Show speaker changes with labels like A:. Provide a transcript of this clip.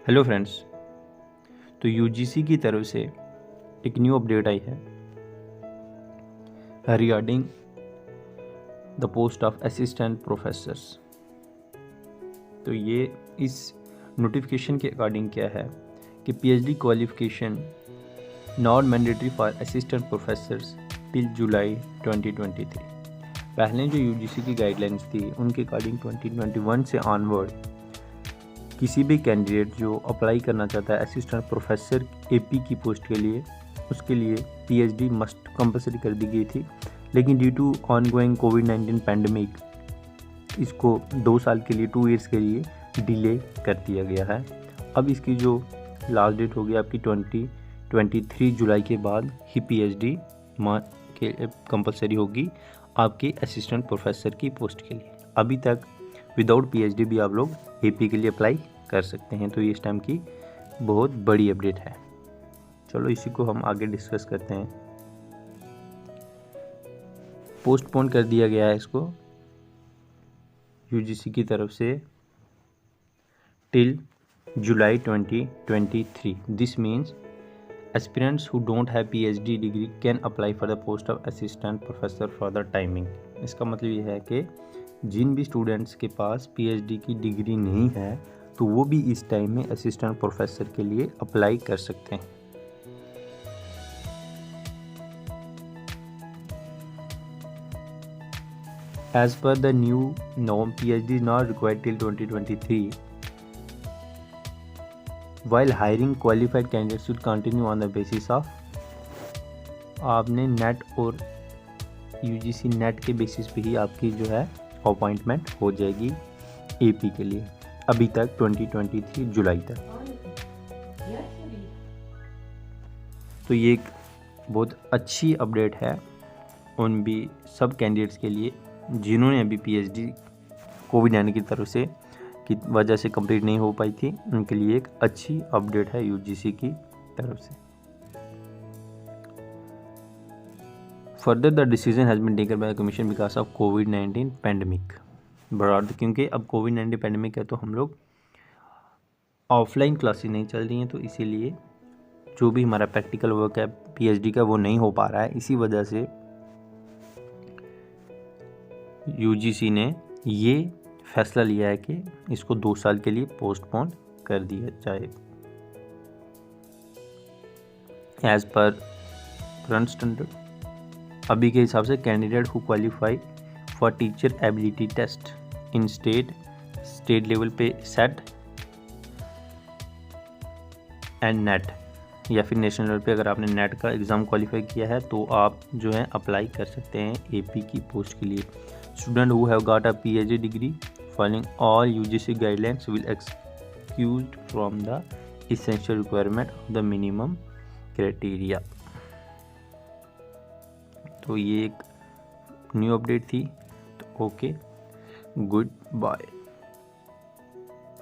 A: Hello friends. तो UGC की तरफ से एक न्यू अपडेट आई है regarding the post of assistant professors. तो ये इस नोटिफिकेशन के अकॉर्डिंग क्या है कि PhD qualification not mandatory for assistant professors till July 2023। पहले जो यूजीसी की गाइडलाइंस थी उनके अकॉर्डिंग 2021 से ऑनवर्ड किसी भी कैंडिडेट जो अप्लाई करना चाहता है असिस्टेंट प्रोफेसर एपी की पोस्ट के लिए, उसके लिए पीएचडी मस्ट कंपलसरी कर दी गई थी। लेकिन ड्यू टू ऑनगोइंग कोविड-19 पैंडमिक इसको 2 साल के लिए 2 ईयर्स के लिए डिले कर दिया गया है। अब इसकी जो लास्ट डेट होगी आपकी 23 जुलाई के बाद ही पीएचडी के कंपलसरी होगी आपके असिस्टेंट प्रोफेसर की पोस्ट के लिए। अभी तक विदाउट पीएचडी भी आप लोग एपी के लिए अप्लाई कर सकते हैं। तो ये इस टाइम की बहुत बड़ी अपडेट है। चलो इसी को हम आगे डिस्कस करते हैं। पोस्टपोन कर दिया गया है इसको यूजीसी की तरफ से till July 2023। This means aspirants who don't have PhD degree can apply for the post of assistant professor for the timing। इसका मतलब ये है कि जिन भी स्टूडेंट्स के पास पीएचडी की डिग्री नहीं है तो वो भी इस टाइम में असिस्टेंट प्रोफेसर के लिए अप्लाई कर सकते हैं। As per the new norm, PhD is not required till 2023. While hiring qualified candidates should continue on the basis of आपने नेट और यूजीसी नेट के बेसिस पे ही आपकी जो है अपॉइंटमेंट हो जाएगी एपी के लिए, अभी तक 2023 जुलाई तक। तो ये एक बहुत अच्छी अपडेट है उन भी सब कैंडिडेट्स के लिए जिन्होंने अभी पीएचडी कोविड-19 की तरफ से की वजह से कंप्लीट नहीं हो पाई थी। उनके लिए एक अच्छी अपडेट है यूजीसी की तरफ से। Further the decision has been taken by the commission because of कोविड-19 पैंडमिक ब्रॉड। क्योंकि अब कोविड-19 पैंडमिक है तो हम लोग ऑफलाइन क्लासेस नहीं चल रही हैं, तो इसीलिए जो भी हमारा प्रैक्टिकल वर्क है पीएचडी का वो नहीं हो पा रहा है। इसी वजह से यूजीसी ने ये फैसला लिया है कि इसको 2 साल के लिए पोस्टपोन कर दिया जाए। एज पर करंट स्टैंडर्ड अभी के हिसाब से candidate who qualify for teacher ability test in state level पे सेट एंड नेट, या फिर नेशनल लेवल पे अगर आपने नेट का एग्ज़ाम क्वालिफाई किया है तो आप जो है अप्लाई कर सकते हैं एपी की पोस्ट के लिए। Student who have got a PhD degree following all UGC guidelines will excused from the essential requirement of the minimum criteria. तो ये एक न्यू अपडेट थी। तो ओके, गुड बाय।